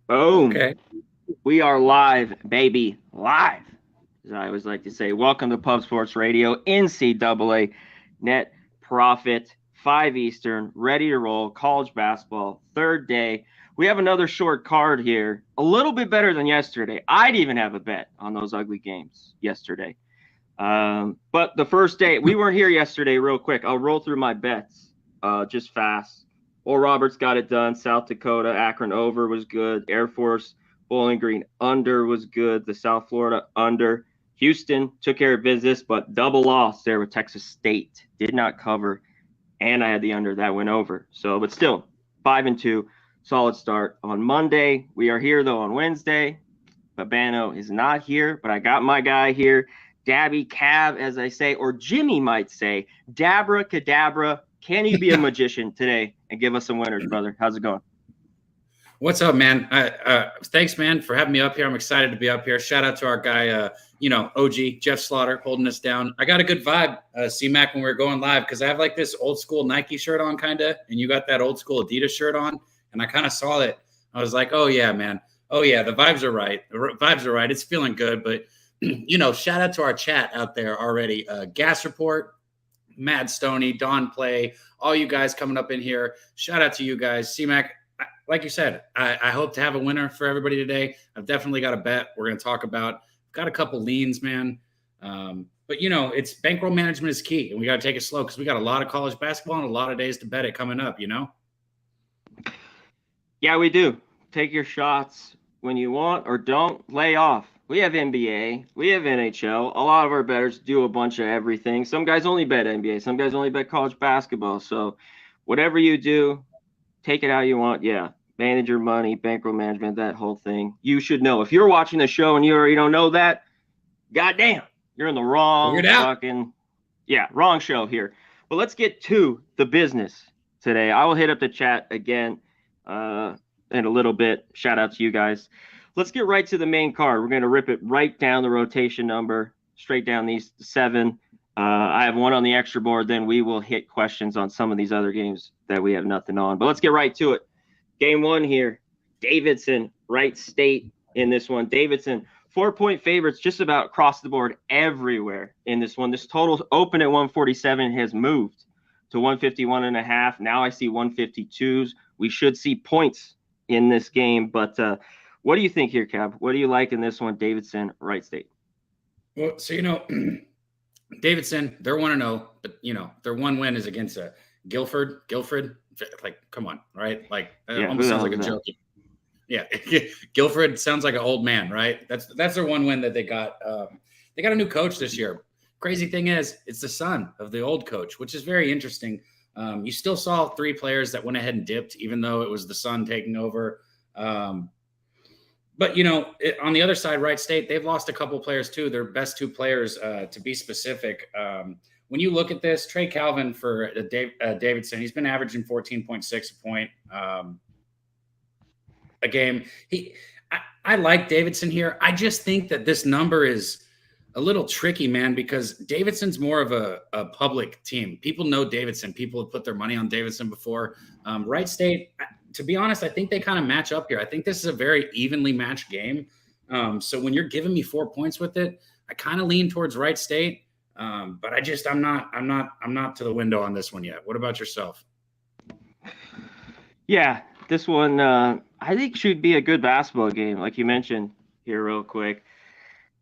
Boom. Okay. We are live, baby. Live. As I always like to say, welcome to Pub Sports Radio, NCAA Net Profit, 5 Eastern, ready to roll, college basketball, third day. We have another short card here, a little bit better than yesterday. I'd even have a bet on those ugly games yesterday. But the first day, we weren't here yesterday, real quick. I'll roll through my bets just fast. Oral Roberts got it done. South Dakota, Akron over was good. Air Force, Bowling Green under was good. The South Florida under. Houston took care of business, but double loss there with Texas State. Did not cover. And I had the under that went over. So, but still, 5-2, solid start. On Monday, we are here though on Wednesday. Babano is not here, but I got my guy here. Daby Cab, as I say, or Jimmy might say, Dabra Cadabra. Can you be a magician today and give us some winners, brother? How's it going? What's up, man? Thanks, man, for having me up here. I'm excited to be up here. Shout out to our guy, OG Jeff Slaughter holding us down. I got a good vibe, C-Mac, when we were going live because I have like this old school Nike shirt on, kind of, and you got that old school Adidas shirt on, and I kind of saw it. I was like, oh yeah, man. Oh yeah, the vibes are right. The vibes are right. It's feeling good, but shout out to our chat out there already. Gas Report, Mad Stoney, Don Play, all you guys coming up in here. Shout out to you guys. C-Mac, like you said, I hope to have a winner for everybody today. I've definitely got a bet we're going to talk about. I've got a couple leans, man. But, it's bankroll management is key, and we got to take it slow because we got a lot of college basketball and a lot of days to bet it coming up, Yeah, we do. Take your shots when you want or don't. Lay off. We have NBA. We have NHL. A lot of our bettors do a bunch of everything. Some guys only bet NBA. Some guys only bet college basketball. So whatever you do, take it how you want. Yeah. Manage your money, bankroll management, that whole thing. You should know. If you're watching the show and you already don't know that, goddamn, you're in the wrong wrong show here. But let's get to the business today. I will hit up the chat again in a little bit. Shout out to you guys. Let's get right to the main card. We're going to rip it right down the rotation number, straight down these 7. I have one on the extra board. Then we will hit questions on some of these other games that we have nothing on. But let's get right to it. Game 1 here. Davidson, Wright State in this one. Davidson, 4-point favorites just about across the board everywhere in this one. This total open at 147 has moved to 151.5. Now I see 152s. We should see points in this game. But what do you think here, Cab? What do you like in this one, Davidson, Wright State? Well, so, Davidson, they're 1-0, but, their one win is against a Guilford, like, come on, right? Like, almost sounds like a joke. Yeah, Guilford sounds like an old man, right? That's their one win that they got. They got a new coach this year. Crazy thing is, it's the son of the old coach, which is very interesting. You still saw 3 players that went ahead and dipped, even though it was the son taking over. But, on the other side, Wright State, they've lost a couple players too. Their best 2 players, to be specific. When you look at this, Trey Calvin for Davidson, he's been averaging 14.6 a point a game. I like Davidson here. I just think that this number is a little tricky, man, because Davidson's more of a public team. People know Davidson. People have put their money on Davidson before. Wright State, to be honest, I think they kind of match up here. I think this is a very evenly matched game. So when you're giving me 4 points with it, I kind of lean towards Wright State. But I'm not to the window on this one yet. What about yourself? Yeah, this one I think should be a good basketball game, like you mentioned here real quick.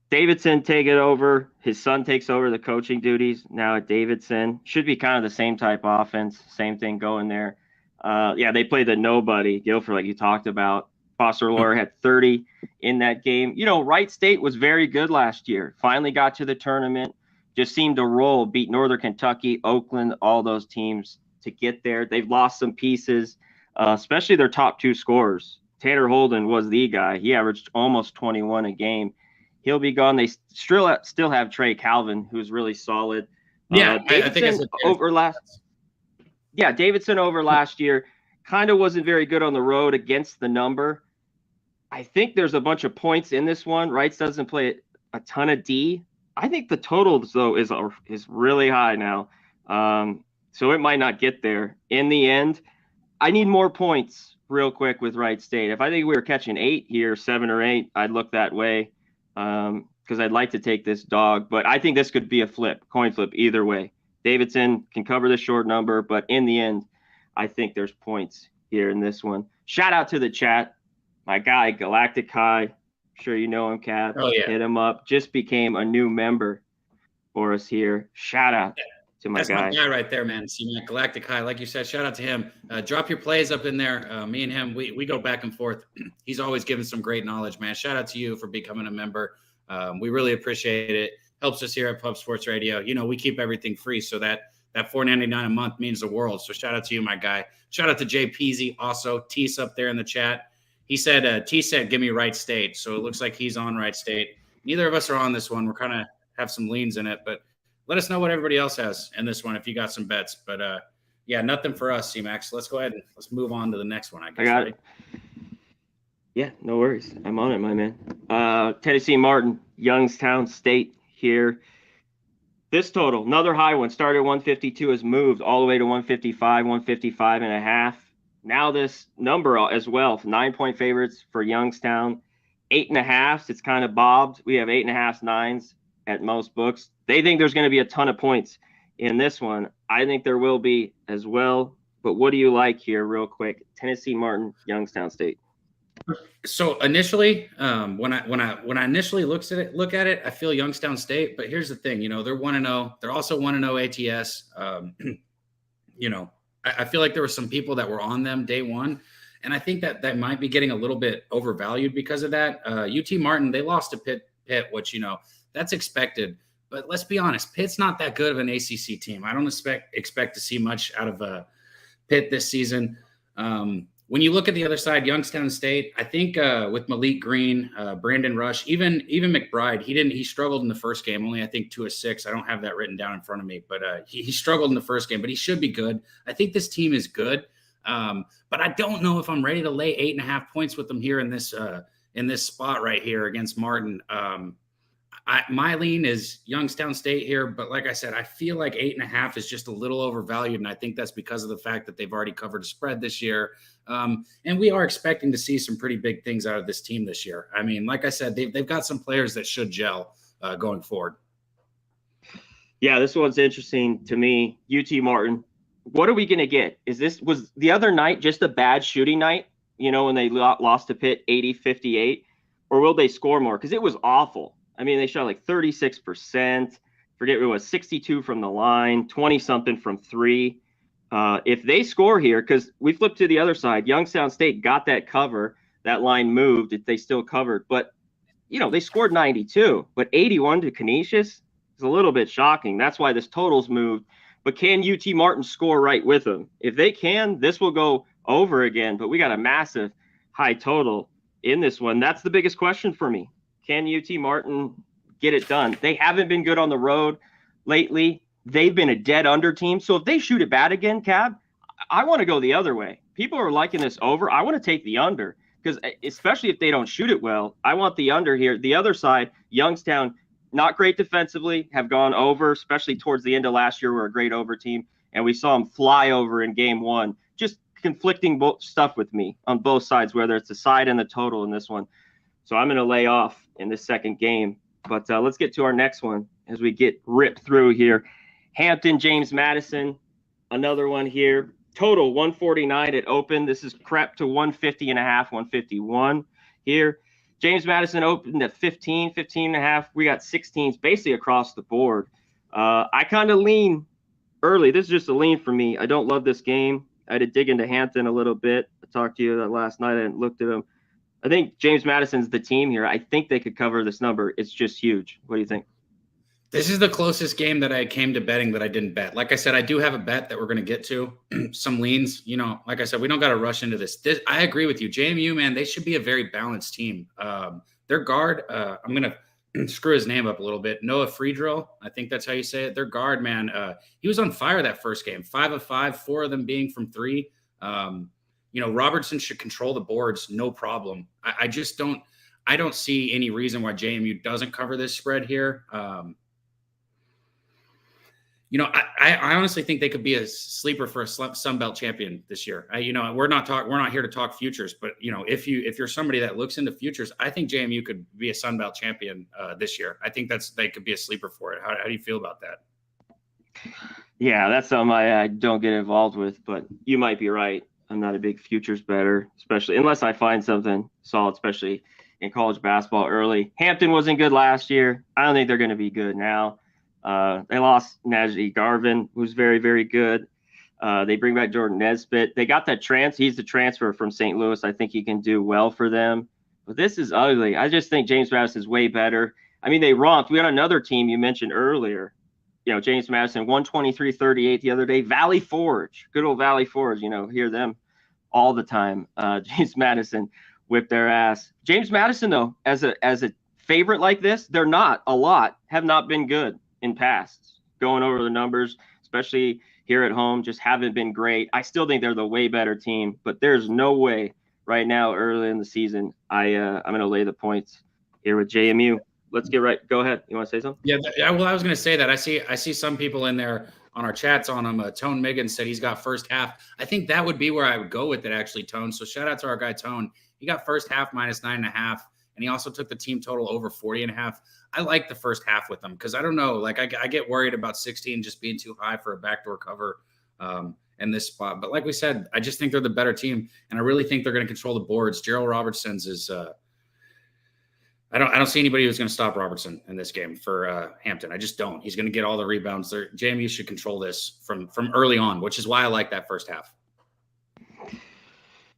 Davidson take it over. His son takes over the coaching duties now at Davidson. Should be kind of the same type of offense, same thing going there. They play the nobody, Guilford, like you talked about. Foster Loyer had 30 in that game. Wright State was very good last year. Finally got to the tournament. Just seemed to roll, beat Northern Kentucky, Oakland, all those teams to get there. They've lost some pieces, especially their top 2 scorers. Tanner Holden was the guy. He averaged almost 21 a game. He'll be gone. They still have Trey Calvin, who's really solid. Yeah, I think Davidson over last year kind of wasn't very good on the road against the number. I think there's a bunch of points in this one. Wrights doesn't play a ton of D. I think the total, though, is really high now. So it might not get there. In the end, I need more points real quick with Wright State. If I think we were catching 8 here, 7 or 8, I'd look that way because I'd like to take this dog. But I think this could be a coin flip either way. Davidson can cover the short number, but in the end, I think there's points here in this one. Shout out to the chat. My guy, Galactic High. I'm sure you know him, Cab. Oh, yeah. Hit him up. Just became a new member for us here. Shout out to my guy. That's my guy right there, man. C-Mac, Galactic High. Like you said, shout out to him. Drop your plays up in there. Me and him, we go back and forth. He's always given some great knowledge, man. Shout out to you for becoming a member. We really appreciate it. Helps us here at Pub Sports Radio. You know, we keep everything free, so that $4.99 a month means the world. So shout out to you, my guy. Shout out to Jay Peasy also. Tease up there in the chat. He said, T said, give me Wright State. So it looks like he's on Wright State. Neither of us are on this one. We're kind of have some leans in it, but let us know what everybody else has in this one if you got some bets. But yeah, nothing for us, C-Max. Let's go ahead and let's move on to the next one, I guess. I got it. Yeah, no worries. I'm on it, my man. Tennessee Martin, Youngstown State here. This total, another high one, started at 152, has moved all the way to 155, 155 and a half. Now this number as well, 9-point favorites for Youngstown, 8.5. It's kind of bobbed. We have 8.5, 9s at most books. They think there's going to be a ton of points in this one. I think there will be as well. But what do you like here, real quick? Tennessee Martin, Youngstown State. So initially, when I initially look at it, I feel Youngstown State. But here's the thing, you know, they're 1-0. They're also 1-0 ATS. You know, I feel like there were some people that were on them day one, and I think that might be getting a little bit overvalued because of that. UT Martin, they lost to Pitt, which, you know, that's expected. But let's be honest, Pitt's not that good of an ACC team. I don't expect to see much out of Pitt this season. When you look at the other side, Youngstown State, I think with Malik Green, Brandon Rush, even McBride, he struggled in the first game. Only I think 2 of 6. I don't have that written down in front of me, but he struggled in the first game. But he should be good. I think this team is good, but I don't know if I'm ready to lay 8.5 points with them here in this spot right here against Martin. My lean is Youngstown State here, but like I said, I feel like 8.5 is just a little overvalued, and I think that's because of the fact that they've already covered a spread this year. And we are expecting to see some pretty big things out of this team this year. I mean, like I said, they've got some players that should gel going forward. Yeah, this one's interesting to me. UT Martin, what are we going to get? Was the other night just a bad shooting night, you know, when they lost to Pitt 80-58, or will they score more? Because it was awful. I mean, they shot like 36%. Forget it was 62 from the line, 20-something from 3. If they score here, because we flipped to the other side, Youngstown State got that cover. That line moved. They still covered. But, you know, they scored 92. But 81 to Canisius is a little bit shocking. That's why this total's moved. But can UT Martin score right with them? If they can, this will go over again. But we got a massive high total in this one. That's the biggest question for me. Can UT Martin get it done? They haven't been good on the road lately. They've been a dead under team. So if they shoot it bad again, Cab, I want to go the other way. People are liking this over. I want to take the under because especially if they don't shoot it well, I want the under here. The other side, Youngstown, not great defensively, have gone over, especially towards the end of last year. We're a great over team, and we saw them fly over in game 1. Just conflicting stuff with me on both sides, whether it's the side and the total in this one. So I'm going to lay off in this second game. But let's get to our next one as we get ripped through here. Hampton, James Madison, another one here. Total 149 at open. This is crept to 150.5, 151 here. James Madison opened at 15.5. We got 16s basically across the board. I kind of lean early. This is just a lean for me. I don't love this game. I had to dig into Hampton a little bit. I talked to you last night and looked at them. I think James Madison's the team here. I think they could cover this number. It's just huge. What do you think? This is the closest game that I came to betting that I didn't bet. Like I said, I do have a bet that we're going to get to. Some leans, you know, like I said, we don't got to rush into this. I agree with you. JMU, man, they should be a very balanced team. Their guard, I'm going to screw his name up a little bit. Noah Friedrill, I think that's how you say it. Their guard, man, he was on fire that first game. 5 of 5, 4 of them being from 3. You know, Robertson should control the boards, no problem. I just don't see any reason why JMU doesn't cover this spread here. I honestly think they could be a sleeper for a Sun Belt champion this year. We're not here to talk futures, but if you're somebody that looks into futures, I think JMU could be a Sun Belt champion this year. I think they could be a sleeper for it. How do you feel about that? Yeah, that's something I don't get involved with, but you might be right. I'm not a big futures bettor, especially unless I find something solid, especially in college basketball early. Hampton wasn't good last year. I don't think they're going to be good now. They lost Najee Garvin, who's very, very good. They bring back Jordan Nesbitt. They got that he's the transfer from St. Louis. I think he can do well for them. But this is ugly. I just think James Madison is way better. I mean, they romped. We had another team you mentioned earlier. James Madison, 123-38 the other day. Valley Forge, good old Valley Forge. Hear them all the time. James Madison whipped their ass. James Madison, though, as a favorite like this, they're not a lot, have not been good in past. Going over the numbers, especially here at home, just haven't been great. I still think they're the way better team, but there's no way right now early in the season I'm going to lay the points here with JMU. Let's get right. Go ahead. You want to say something? Yeah. Well, I was going to say that I see some people in there on our chats on him. Tone Miggins said he's got first half. I think that would be where I would go with it, actually, Tone. So shout out to our guy Tone. He got first half minus 9.5, and he also took the team total over 40.5. I like the first half with them because I don't know. Like I get worried about 16 just being too high for a backdoor cover in this spot. But like we said, I just think they're the better team, and I really think they're going to control the boards. Gerald Robertson's is. I don't see anybody who's going to stop Robertson in this game for Hampton. I just don't. He's going to get all the rebounds. JMU should control this from early on, which is why I like that first half.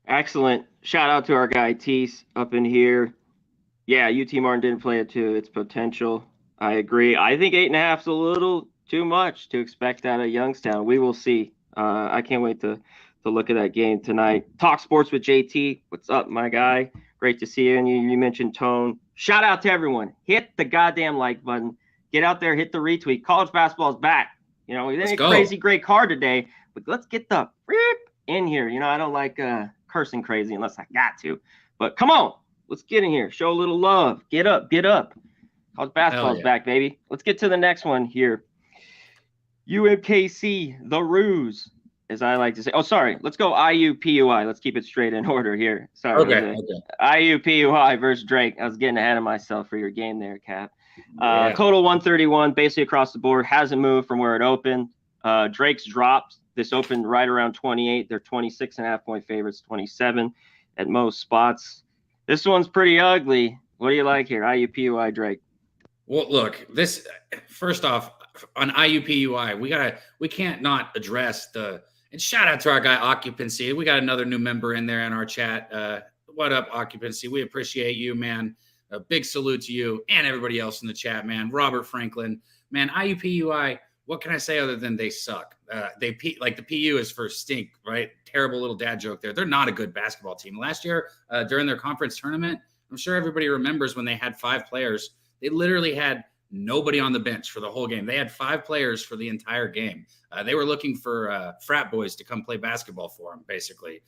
Excellent. Shout out to our guy Tease up in here. Yeah, UT Martin didn't play it to its potential. I agree. I think 8.5 is a little too much to expect out of Youngstown. We will see. I can't wait to look at that game tonight. Talk sports with JT. What's up, my guy? Great to see you. And you mentioned Tone. Shout out to everyone. Hit the goddamn like button. Get out there, hit the retweet. College basketball is back. We didn't crazy great card today, but let's get the rip in here. I don't like cursing crazy unless I got to. But come on, let's get in here. Show a little love. Get up. College basketball is back, baby. Let's get to the next one here. UMKC, the Ruse, as I like to say. Oh, sorry. Let's go IUPUI. Let's keep it straight in order here. Sorry. Okay. IUPUI versus Drake. I was getting ahead of myself for your game there, Cap. Total 131, basically across the board. Hasn't moved from where it opened. Drake's dropped. This opened right around 28. They're 26.5 point favorites, 27 at most spots. This one's pretty ugly. What do you like here? IUPUI, Drake. Well, look, this first off on IUPUI, we can't not address and shout out to our guy Occupancy. We got another new member in there in our chat. What up, Occupancy? We appreciate you, man. A big salute to you and everybody else in the chat, man. Robert Franklin, man. IUPUI. What can I say other than they suck? The PU is for stink, right? Terrible little dad joke there. They're not a good basketball team. Last year during their conference tournament, I'm sure everybody remembers when they had 5 players. They literally had nobody on the bench for the whole game. They had 5 players for the entire game. They were looking for frat boys to come play basketball for them, basically.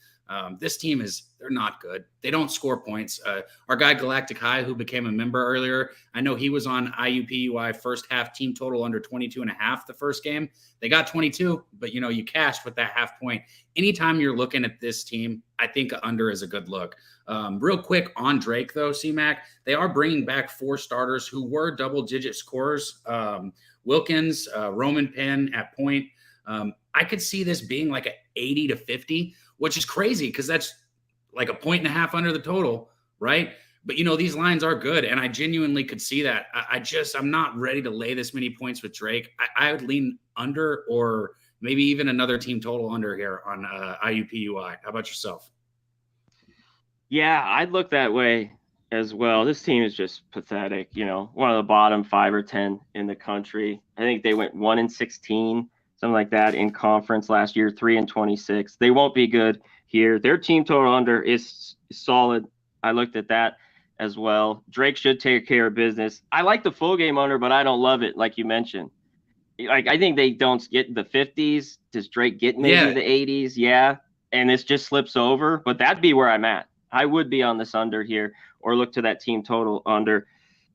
This team they're not good. They don't score points. Our guy Galactic High, who became a member earlier, I know he was on IUPUI first half team total under 22.5 the first game. They got 22, but you cashed with that half point. Anytime you're looking at this team, I think under is a good look. Real quick on Drake, though, C-Mac, they are bringing back 4 starters who were double-digit scorers. Wilkins, Roman Penn at point. I could see this being like an 80-50, which is crazy because that's like a 1.5 under the total, right? But, these lines are good, and I genuinely could see that. I'm not ready to lay this many points with Drake. I would lean under or maybe even another team total under here on IUPUI. How about yourself? Yeah, I'd look that way as well. This team is just pathetic. One of the bottom 5 or 10 in the country. I think they went 1-16, something like that in conference last year, 3-26. They won't be good here. Their team total under is solid. I looked at that as well. Drake should take care of business. I like the full game under, but I don't love it, like you mentioned. I think they don't get the 50s. Does Drake get maybe the 80s? Yeah. And this just slips over, but that'd be where I'm at. I would be on this under here or look to that team total under.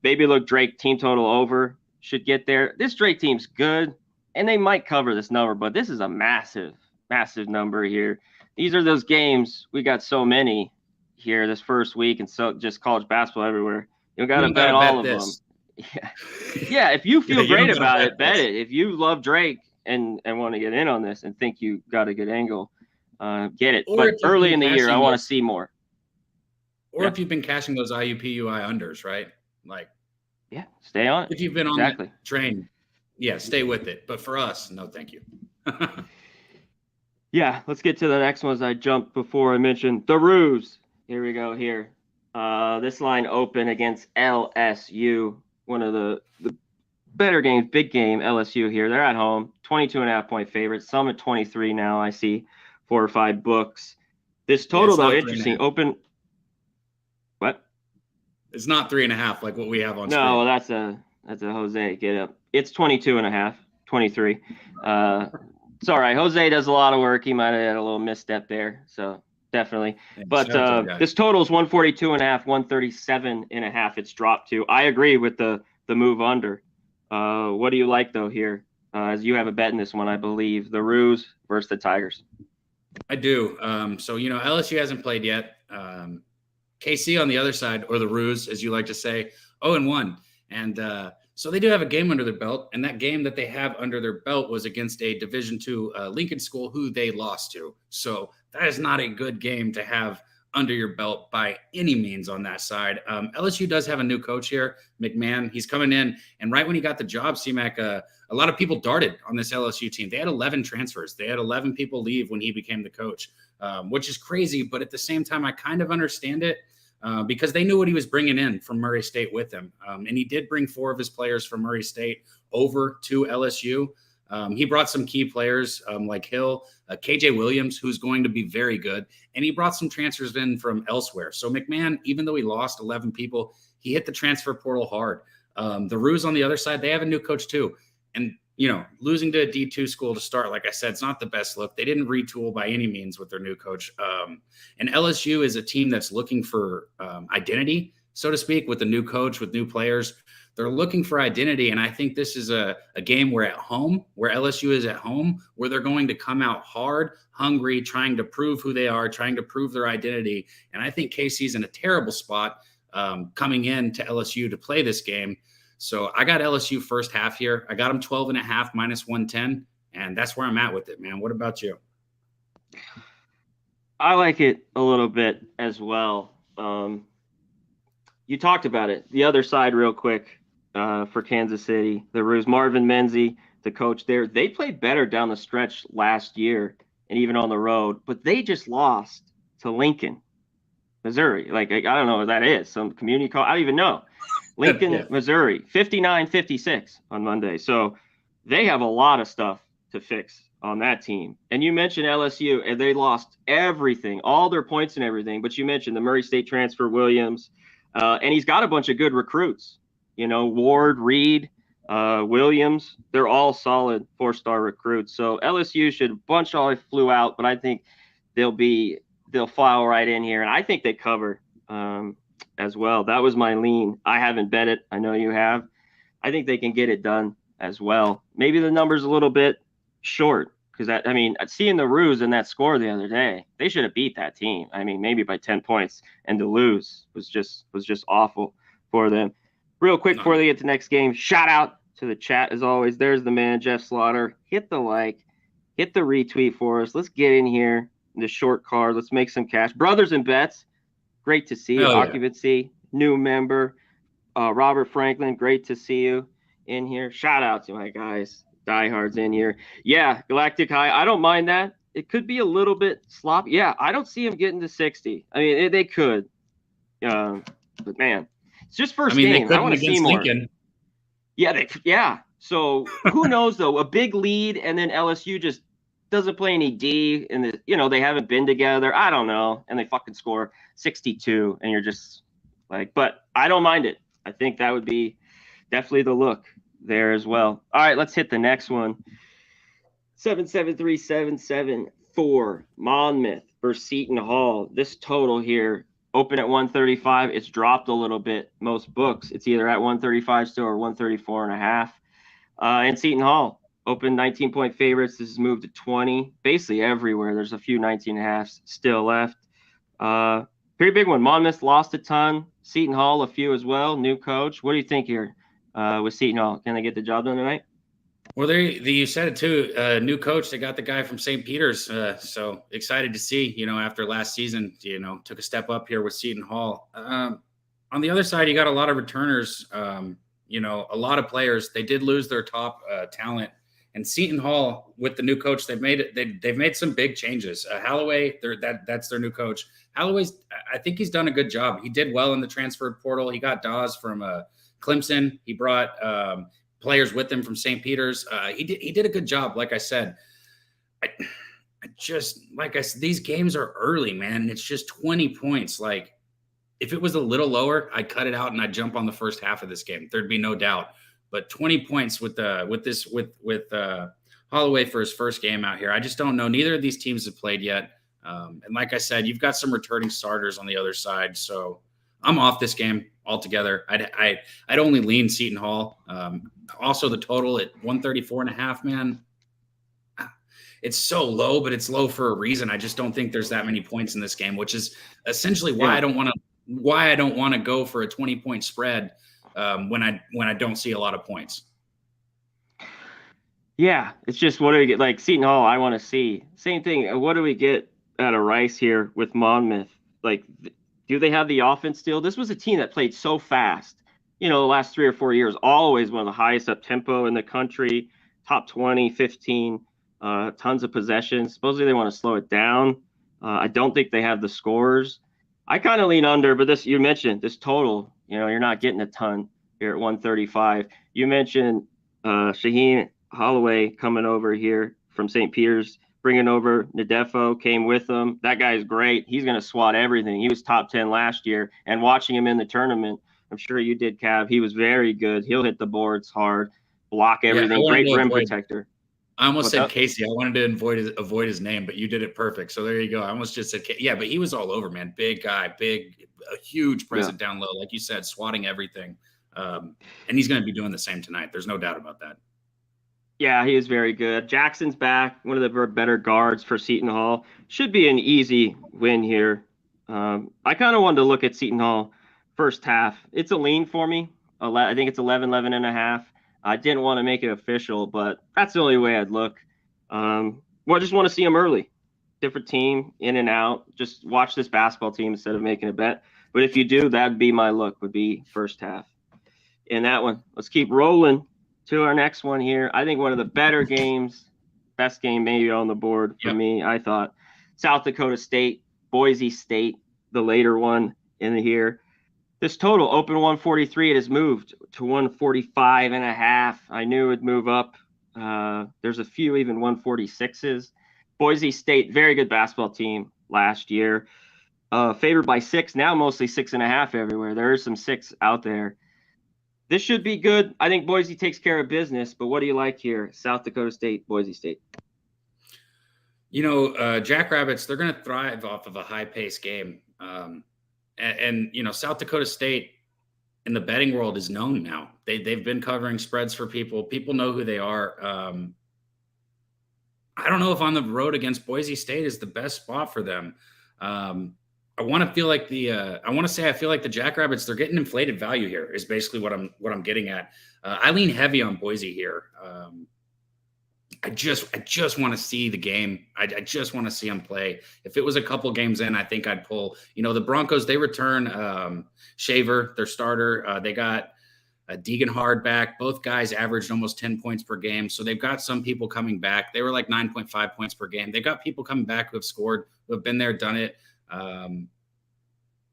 Maybe look Drake team total over should get there. This Drake team's good. and they might cover this number, but this is a massive, massive number here. These are those games. We got so many here this first week, and so just college basketball everywhere. You got to bet all of them. Yeah. Yeah, if you feel great about it, bet it. If you love Drake and want to get in on this and think you got a good angle, get it. But early in the year, I want to see more. Or if you've been cashing those IUPUI unders, right? Like, yeah, stay on it. If you've been on that train, yeah, stay with it. But for us, no, thank you. Yeah, let's get to the next ones. I jumped before I mentioned the Ruse. Here we go here. This line open against LSU, one of the better games, big game, LSU here. They're at home, 22.5-point favorites. Some at 23 now. I see 4 or 5 books. This total, though, interesting. Open. What? It's not 3.5 like what we have on screen. No, that's a Jose. Get up. It's 22.5, 23. It's all right. Jose does a lot of work. He might have had a little misstep there. So definitely. But this total is 142.5, 137.5. It's dropped to. I agree with the move under. What do you like, though, here? As you have a bet in this one, I believe. The Ruse versus the Tigers. I do. So, LSU hasn't played yet. KC on the other side, or the Ruse, as you like to say, 0-1. And so they do have a game under their belt. And that game that they have under their belt was against a Division II Lincoln school who they lost to. So that is not a good game to have under your belt by any means on that side. LSU does have a new coach here, McMahon. He's coming in, and right when he got the job, C-Mac, a lot of people darted on this LSU team. They had 11 transfers. They had 11 people leave when he became the coach, which is crazy. But at the same time, I kind of understand it because they knew what he was bringing in from Murray State with him. And he did bring 4 of his players from Murray State over to LSU. He brought some key players like Hill, KJ Williams, who's going to be very good. And he brought some transfers in from elsewhere. So McMahon, even though he lost 11 people, he hit the transfer portal hard. The Ruse on the other side, they have a new coach too. And, losing to a D2 school to start, like I said, it's not the best look. They didn't retool by any means with their new coach. And LSU is a team that's looking for identity, so to speak, with the new coach, with new players. They're looking for identity, and I think this is a game where LSU is at home, where they're going to come out hard, hungry, trying to prove who they are, trying to prove their identity. And I think KC's in a terrible spot coming in to LSU to play this game. So I got LSU first half here. I got them 12.5 minus 110, and that's where I'm at with it, man. What about you? I like it a little bit as well. You talked about it. The other side real quick. For Kansas City, the Ruse, Marvin Menzie, the coach there, they played better down the stretch last year and even on the road, but they just lost to Lincoln, Missouri. Like, I don't know what that is. Some community call. I don't even know. Lincoln, yeah. Missouri, 59-56 on Monday. So they have a lot of stuff to fix on that team. And you mentioned LSU, and they lost everything, all their points and everything. But you mentioned the Murray State transfer, Williams, and he's got a bunch of good recruits. Ward, Reed, Williams, they're all solid 4-star recruits. So LSU should bunch all flew out, but I think they'll file right in here. And I think they cover as well. That was my lean. I haven't bet it. I know you have. I think they can get it done as well. Maybe the number's a little bit short because seeing the Ruse in that score the other day, they should have beat that team. Maybe by 10 points, and to lose was just awful for them. Real quick before they get to the next game, shout out to the chat as always. There's the man, Jeff Slaughter. Hit the like, hit the retweet for us. Let's get in here in the short card. Let's make some cash. Brothers and Bets, great to see you. Occupancy, new member. Robert Franklin, great to see you in here. Shout out to my guys, diehards in here. Yeah, Galactic High, I don't mind that. It could be a little bit sloppy. Yeah, I don't see them getting to 60. They could. But, man. It's just first game. I want to see more. Lincoln. Yeah. So who knows though? A big lead, and then LSU just doesn't play any D, and they haven't been together. I don't know, and they fucking score 62, and you're just like, but I don't mind it. I think that would be definitely the look there as well. All right, let's hit the next one. 773-774 Monmouth versus Seton Hall. This total here. Open at 135. It's dropped a little bit. Most books, it's either at 135 still or 134.5. And Seton Hall Open 19-point favorites. This has moved to 20, basically everywhere. There's a few 19.5s still left. Pretty big one. Monmouth lost a ton. Seton Hall a few as well. New coach. What do you think here with Seton Hall? Can they get the job done tonight? Well, you said it too. New coach. They got the guy from St. Peter's. So excited to see, after last season, took a step up here with Seton Hall. On the other side, you got a lot of returners, a lot of players. They did lose their top talent. And Seton Hall, with the new coach, they've made some big changes. Holloway, that's their new coach. Holloway's, I think he's done a good job. He did well in the transfer portal. He got Dawes from Clemson. He brought players with him from St. Peter's. He did a good job. Like I said, these games are early, man. It's just 20 points. Like, if it was a little lower, I'd cut it out and I'd jump on the first half of this game. There'd be no doubt. But 20 points with Holloway for his first game out here, I just don't know. Neither of these teams have played yet. And like I said, you've got some returning starters on the other side. So I'm off this game altogether. I'd only lean Seton Hall. Also, the total at 134.5, man. It's so low, but it's low for a reason. I just don't think there's that many points in this game, which is essentially why I don't want to go for a 20-point spread when I don't see a lot of points. Yeah, it's just, what do we get? Like Seton Hall, I want to see. Same thing. What do we get out of Rice here with Monmouth? Like, do they have the offense still? This was a team that played so fast, the last 3 or 4 years, always one of the highest up tempo in the country, top 20, 15, tons of possessions. Supposedly they want to slow it down. I don't think they have the scores. I kind of lean under, but you mentioned this total, you're not getting a ton here at 135. You mentioned Shaheen Holloway coming over here from St. Peter's, bringing over Nadefo, came with him. That guy's great. He's going to swat everything. He was top 10 last year, and watching him in the tournament, I'm sure you did, Cab. He was very good. He'll hit the boards hard, block everything. Great rim protector. I almost said Casey. I wanted to avoid his name, but you did it perfect. So there you go. I almost just said, but he was all over, man. Big guy, a huge presence down low. Like you said, swatting everything. And he's going to be doing the same tonight. There's no doubt about that. Yeah, he is very good. Jackson's back, one of the better guards for Seton Hall. Should be an easy win here. I kind of wanted to look at Seton Hall first half. It's a lean for me. I think it's 11.5. I didn't want to make it official, but that's the only way I'd look. I just want to see them early. Different team, in and out. Just watch this basketball team instead of making a bet. But if you do, that'd be my look, would be first half. In that one, let's keep rolling to our next one here. I think one of the better games, best game maybe on the board for me, I thought. South Dakota State, Boise State, the later one in here. This total, open 143, it has moved to 145.5. I knew it would move up. There's a few even 146s. Boise State, very good basketball team last year. Favored by 6, now mostly 6.5 everywhere. There is some 6 out there. This should be good. I think Boise takes care of business, but what do you like here? South Dakota State, Boise State. Jackrabbits, they're going to thrive off of a high-paced game. And South Dakota State in the betting world is known now. They've been covering spreads for people. People know who they are. I don't know if on the road against Boise State is the best spot for them. I feel like the Jackrabbits, they're getting inflated value here is basically what I'm getting at. I lean heavy on Boise here. I just want to see the game. I just want to see them play. If it was a couple games in, I think I'd pull. The Broncos, they return Shaver, their starter. They got Deegan back. Both guys averaged almost 10 points per game. So they've got some people coming back. They were like 9.5 points per game. They got people coming back who have scored, who have been there, done it.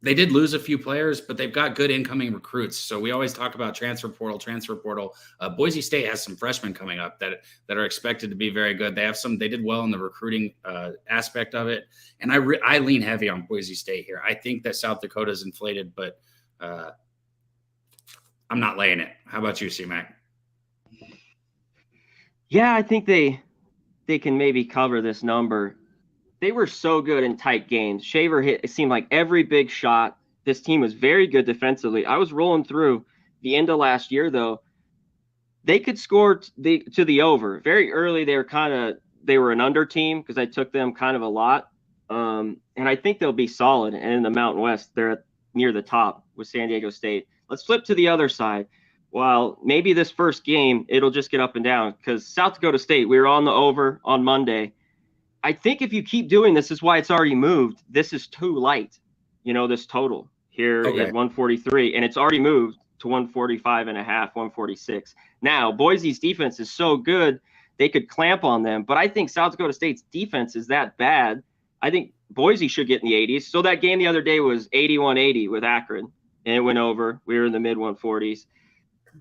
They did lose a few players, but they've got good incoming recruits. So we always talk about transfer portal. Boise State has some freshmen coming up that are expected to be very good. They did well in the recruiting aspect of it. And I lean heavy on Boise State here. I think that South Dakota is inflated, but I'm not laying it. How about you, C-Mac? Yeah, I think they can maybe cover this number. They were so good in tight games. Shaver hit, it seemed like every big shot. This team was very good defensively. I was rolling through the end of last year, though. They could score to the over. Very early, they were an under team because I took them kind of a lot. And I think they'll be solid. And in the Mountain West, they're near the top with San Diego State. Let's flip to the other side. Well, maybe this first game, it'll just get up and down because South Dakota State, we were on the over on Monday. I think if you keep doing this, is why it's already moved. This is too light, this total here Okay. at 143, and it's already moved to 145 and a half, 146. Now, Boise's defense is so good, they could clamp on them, but I think South Dakota State's defense is that bad. I think Boise should get in the 80s. So that game the other day was 81-80 with Akron, and it went over. We were in the mid 140s.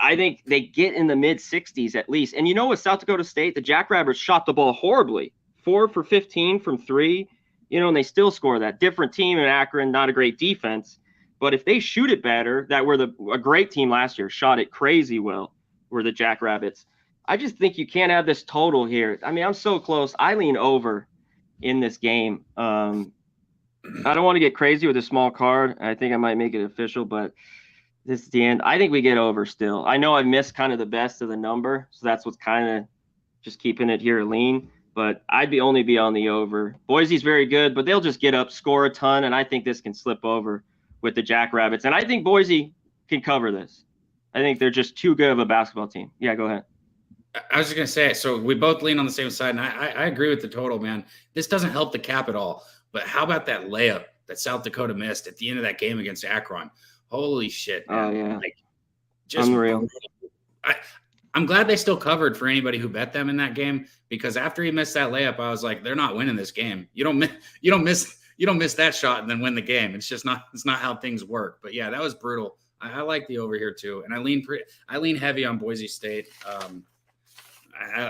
I think they get in the mid 60s at least. And with South Dakota State, the Jackrabbits shot the ball horribly. 4 for 15 from 3, and they still score that. Different team in Akron, not a great defense. But if they shoot it better, that were a great team last year, shot it crazy well, were the Jackrabbits. I just think you can't have this total here. I mean, I'm so close. I lean over in this game. I don't want to get crazy with a small card. I think I might make it official, but this is the end. I think we get over still. I know I missed kind of the best of the number, so that's what's kind of just keeping it here lean. But I'd only be on the over. Boise's very good, but they'll just get up, score a ton, and I think this can slip over with the Jackrabbits. And I think Boise can cover this. I think they're just too good of a basketball team. Yeah, go ahead. I was just going to say, so we both lean on the same side, and I agree with the total, man. This doesn't help the cap at all. But how about that layup that South Dakota missed at the end of that game against Akron? Holy shit, man. Oh, yeah. Just unreal. I'm glad they still covered for anybody who bet them in that game, because after he missed that layup, I was like, they're not winning this game. You don't miss that shot and then win the game. It's not how things work. But yeah, that was brutal. I like the over here too, and I lean heavy on Boise State.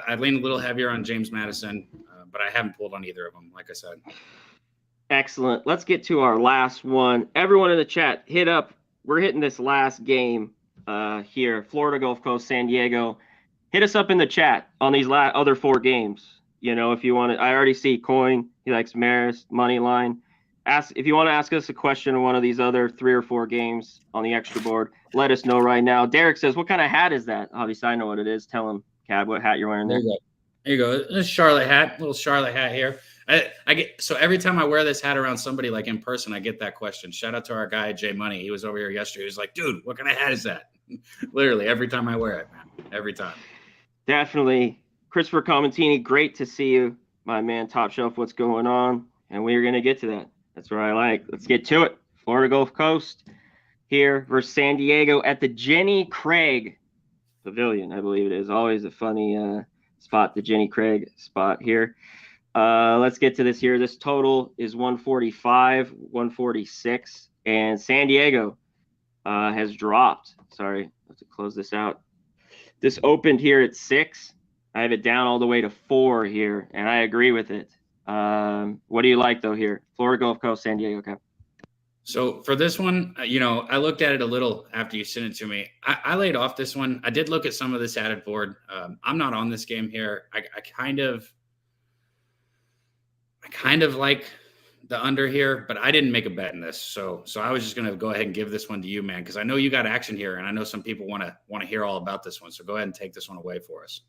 I lean a little heavier on James Madison, but I haven't pulled on either of them, like I said. Excellent. Let's get to our last one. Everyone in the chat, hit up. We're hitting this last game here. Florida Gulf Coast, San Diego. Hit us up in the chat on these other 4 games. If you want to. I already see Coin. He likes Maris, money line. If you want to ask us a question on one of these other 3 or 4 games on the extra board, let us know right now. Derek says, what kind of hat is that? Obviously, I know what it is. Tell him, Cab, what hat you're wearing there. There you go. This Charlotte hat, little Charlotte hat here. I get, so every time I wear this hat around somebody, like in person, I get that question. Shout out to our guy, Jay Money. He was over here yesterday. He was like, dude, what kind of hat is that? Literally every time I wear it, man. Every time. Definitely. Christopher Comentini, great to see you, my man. Top Shelf, what's going on? And we're going to get to that. That's what I like. Let's get to it. Florida Gulf Coast here versus San Diego at the Jenny Craig Pavilion, I believe it is. Always a funny spot, the Jenny Craig spot here. Let's get to this here. This total is 145, 146, and San Diego has dropped. Sorry, I have to close this out. This opened here at 6. I have it down all the way to 4 here, and I agree with it. What do you like, though, here? Florida Gulf Coast, San Diego. Okay. So for this one, I looked at it a little after you sent it to me. I laid off this one. I did look at some of this added board. I'm not on this game here. I kind of like the under here, but I didn't make a bet in this. So I was just going to go ahead and give this one to you, man, because I know you got action here, and I know some people want to hear all about this one. So go ahead and take this one away for us.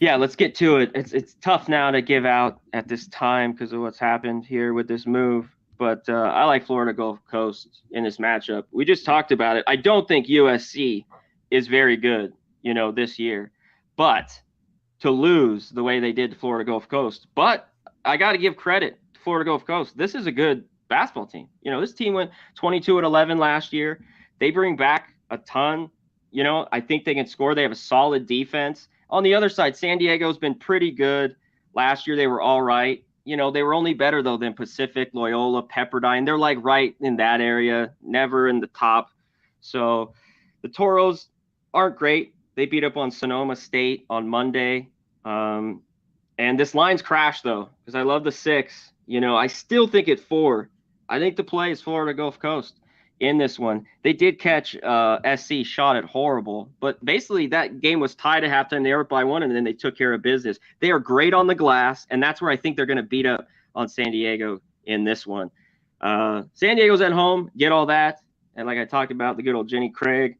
Yeah, let's get to it. It's tough now to give out at this time because of what's happened here with this move. But I like Florida Gulf Coast in this matchup. We just talked about it. I don't think USC is very good, this year. But to lose the way they did to Florida Gulf Coast. But I got to give credit to Florida Gulf Coast. This is a good basketball team. This team went 22-11 last year. They bring back a ton. I think they can score. They have a solid defense. On the other side, San Diego's been pretty good. Last year, they were all right. They were only better, though, than Pacific, Loyola, Pepperdine. They're like right in that area, never in the top. So the Toros aren't great. They beat up on Sonoma State on Monday. And this line's crashed, though, because I love the 6. I still think at 4. I think the play is Florida Gulf Coast in this one. They did catch SC, shot it horrible. But basically, that game was tied at halftime. They were up by 1, and then they took care of business. They are great on the glass, and that's where I think they're going to beat up on San Diego in this one. San Diego's at home, get all that. And like I talked about, the good old Jenny Craig.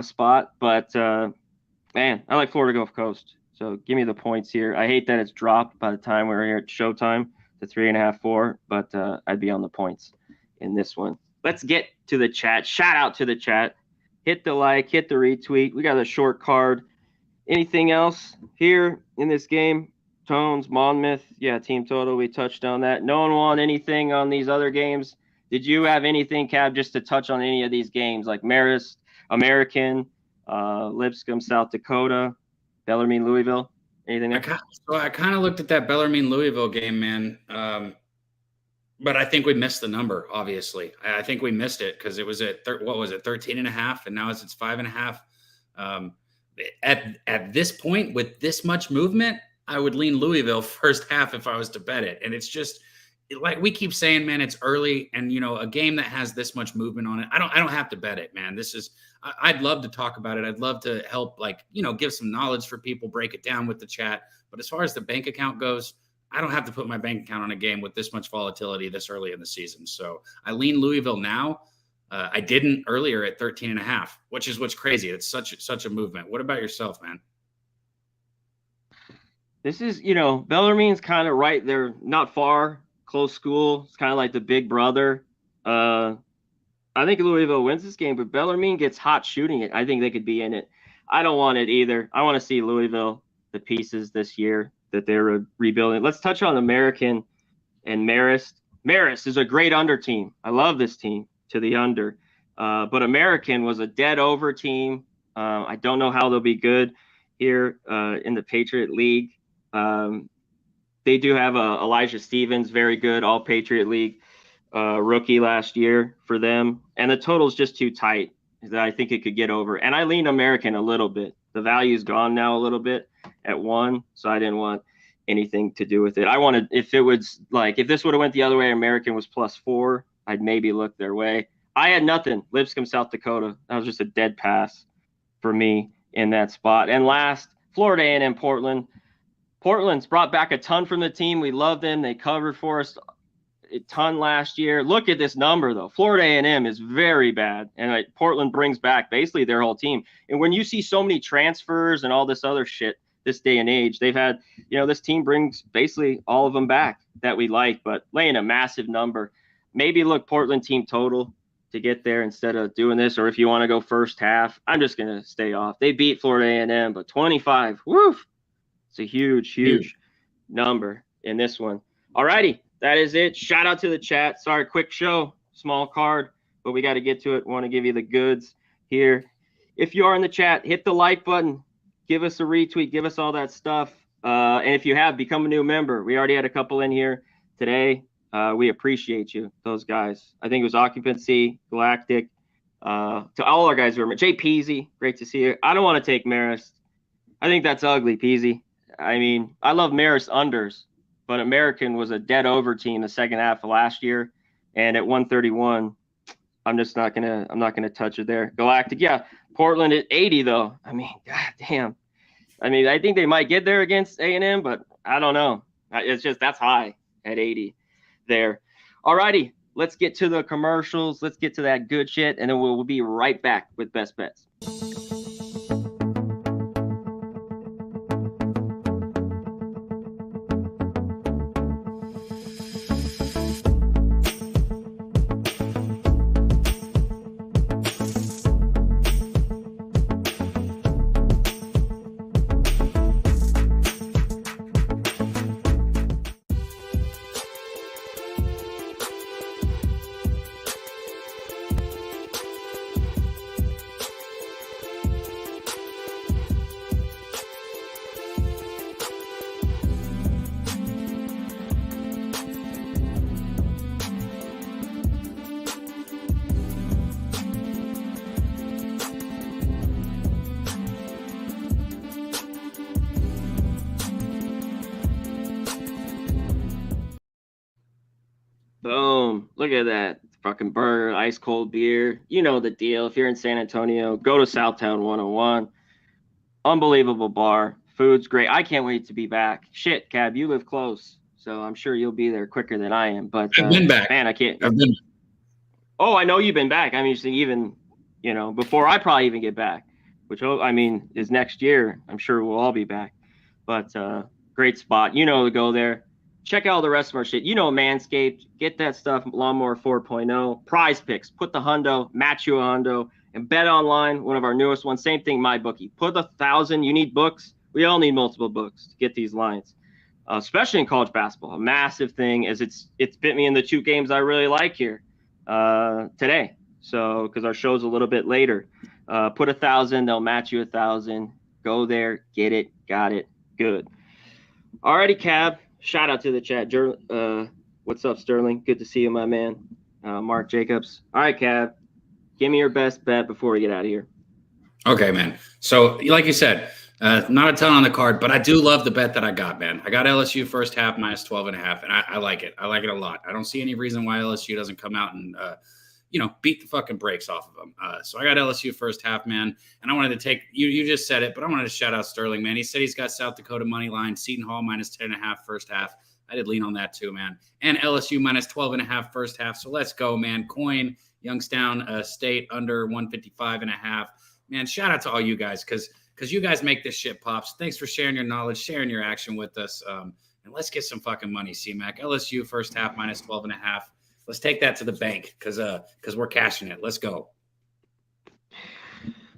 spot, but man, I like Florida Gulf Coast. So give me the points here. I hate that it's dropped by the time we're here at Showtime to 3.5, 4, but I'd be on the points in this one. Let's get to the chat. Shout out to the chat. Hit the like, hit the retweet. We got a short card. Anything else here in this game? Tones, Monmouth, yeah, team total. We touched on that. No one won anything on these other games. Did you have anything, Cab, just to touch on any of these games, like Marist, American, Lipscomb, South Dakota, Bellarmine, Louisville? Anything there? I kind of looked at that Bellarmine Louisville game, man. But I think we missed the number, obviously. I think we missed it because it was at, 13.5, and now it's 5.5. At this point, with this much movement, I would lean Louisville first half if I was to bet it. And it's just, like we keep saying, man, it's early, and a game that has this much movement on it, I don't have to bet it, man. I'd love to talk about it. I'd love to help, give some knowledge for people, break it down with the chat. But as far as the bank account goes, I don't have to put my bank account on a game with this much volatility this early in the season. So I lean Louisville now. I didn't earlier at 13.5, which is what's crazy. It's such a movement. What about yourself, man? This is, Bellarmine's kind of right there, not far, close school. It's kind of like the big brother. I think Louisville wins this game, but Bellarmine gets hot shooting it. I think they could be in it. I don't want it either. I want to see Louisville, the pieces this year that they're rebuilding. Let's touch on American and Marist. Marist is a great under team. I love this team to the under. But American was a dead over team. I don't know how they'll be good here in the Patriot League. They do have Elijah Stevens, very good, all Patriot League rookie last year for them. And the total's just too tight that I think it could get over. And I lean American a little bit. The value's gone now a little bit at 1, so I didn't want anything to do with it. I wanted, if this would have went the other way, American was +4, I'd maybe look their way. I had nothing. Lipscomb, South Dakota. That was just a dead pass for me in that spot. And last, Florida A&M, Portland. Portland's brought back a ton from the team. We love them. They covered for us a ton last year. Look at this number, though. Florida A&M is very bad, and Portland brings back basically their whole team. And when you see so many transfers and all this other shit this day and age, they've had, this team brings basically all of them back that we like, but laying a massive number. Maybe look Portland team total to get there instead of doing this, or if you want to go first half, I'm just going to stay off. They beat Florida A&M, but 25, woof. It's a huge number in this one. All righty, that is it. Shout out to the chat. Sorry, quick show, small card, but we got to get to it. Want to give you the goods here. If you are in the chat, hit the like button. Give us a retweet. Give us all that stuff. And if you have, become a new member. We already had a couple in here today. We appreciate you, those guys. I think it was Occupancy, Galactic, to all our guys who are Jay Peasy. Great to see you. I don't want to take Marist. I think that's ugly, Peasy. I mean, I love Marist unders, but American was a dead over team the second half of last year, and at 131, I'm not gonna touch it there. Galactic, yeah. Portland at 80 though. I mean, god damn. I mean, I think they might get there against A&M, but I don't know. It's just that's high at 80 there. All righty, let's get to the commercials. Let's get to that good shit, and then we'll be right back with Best Bets. Boom. Look at that. Fucking burger, ice cold beer. You know the deal. If you're in San Antonio, go to Southtown 101. Unbelievable bar. Food's great. I can't wait to be back. Shit, Cab, you live close, so I'm sure you'll be there quicker than I am. But I've been back. Man, I can't. I've been. Oh, I know you've been back. I mean, even before I probably even get back, which I mean is next year. I'm sure we'll all be back. But great spot. To go there. Check out the rest of our shit. Manscaped. Get that stuff. Lawnmower 4.0. Prize Picks. Put the hundo. Match you a hundo. And Bet Online, one of our newest ones. Same thing, MyBookie. Put 1,000. You need books. We all need multiple books to get these lines, especially in college basketball. A massive thing, as it's bit me in the 2 games I really like here today. So because our show's a little bit later. Put 1,000. They'll match you 1,000. Go there. Get it. Got it. Good. Alrighty, Cab. Shout out to the chat. What's up, Sterling? Good to see you, my man. Mark Jacobs. All right, Cab. Give me your best bet before we get out of here. Okay, man. So, like you said, not a ton on the card, but I do love the bet that I got, man. I got LSU first half minus 12.5, and I like it. I like it a lot. I don't see any reason why LSU doesn't come out and beat the fucking brakes off of them. So I got LSU first half, man. And I wanted to take you just said it, but I wanted to shout out Sterling, man. He said he's got South Dakota money line, Seton Hall minus 10.5 first half. I did lean on that too, man. And LSU minus 12.5 first half. So let's go, man. Coin Youngstown State under 155.5. Man, shout out to all you guys because you guys make this shit pops. Thanks for sharing your knowledge, sharing your action with us. And let's get some fucking money, C-Mac. LSU first half minus 12.5. Let's take that to the bank because we're cashing it. Let's go.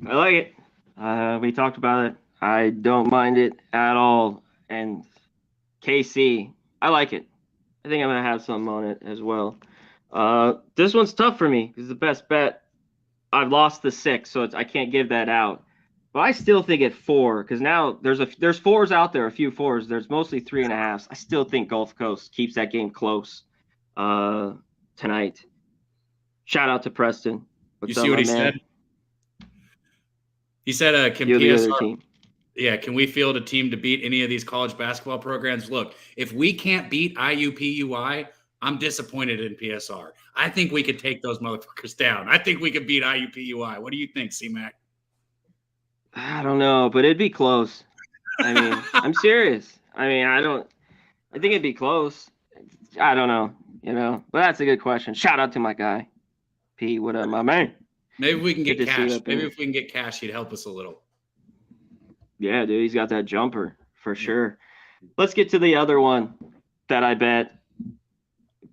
I like it. We talked about it. I don't mind it at all. And KC, I like it. I think I'm going to have something on it as well. This one's tough for me because the best bet. I've lost the 6, so I can't give that out. But I still think at 4 because now there's 4s out there, a few 4s. There's mostly 3.5s. I still think Gulf Coast keeps that game close. Tonight. Shout out to Preston. You see what he said? He said, can PSR, can we field a team to beat any of these college basketball programs? Look, if we can't beat IUPUI, I'm disappointed in PSR. I think we could take those motherfuckers down. I think we could beat IUPUI. What do you think, C-Mac? I don't know, but it'd be close. I mean, I'm serious. I mean, I think it'd be close. I don't know. But that's a good question. Shout out to my guy, P. What up, my man? Maybe we can get cash. Maybe if we can get cash, he'd help us a little. Yeah, dude, he's got that jumper for sure. Let's get to the other one that I bet.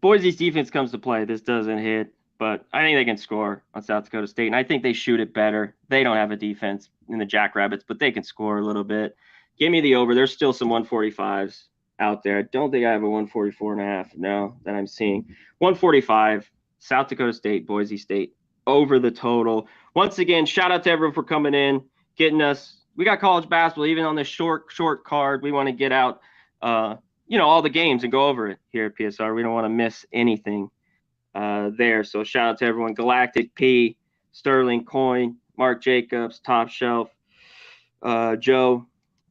Boise's defense comes to play. This doesn't hit, but I think they can score on South Dakota State, and I think they shoot it better. They don't have a defense in the Jackrabbits, but they can score a little bit. Give me the over. There's still some 145s out there. I don't think I have a 144.5 now that I'm seeing. 145, South Dakota State, Boise State, over the total. Once again, shout out to everyone for coming in, getting us. We got college basketball, even on this short card. We want to get out, all the games and go over it here at PSR. We don't want to miss anything there. So shout out to everyone. Galactic P, Sterling, Coin, Mark Jacobs, Top Shelf, Joe.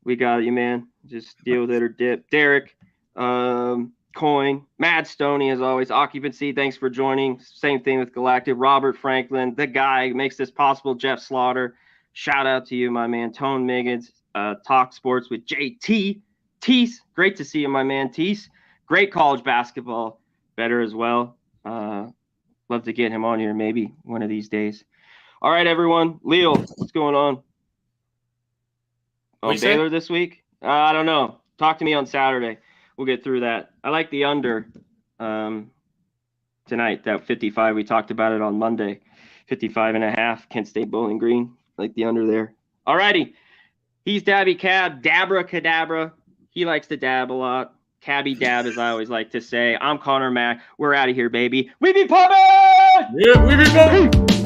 We got you, man. Just deal with it or dip. Derek, Coin, Mad Stoney, as always. Occupancy, thanks for joining. Same thing with Galactic. Robert Franklin, the guy who makes this possible. Jeff Slaughter, shout out to you, my man. Tone Miggins, Talk Sports with JT. Tease, great to see you, my man. Tease, great college basketball, better as well. Love to get him on here maybe one of these days. All right, everyone. Leo, what's going on? Oh, Baylor this week? I don't know. Talk to me on Saturday. We'll get through that. I like the under tonight, that 55. We talked about it on Monday. 55.5, Kent State Bowling Green. I like the under there. All righty. He's Dabby Cab, Dabra Cadabra. He likes to dab a lot. Cabby dab, as I always like to say. I'm Conor Mac. We're out of here, baby. We be pumping! Yeah, we be pumping!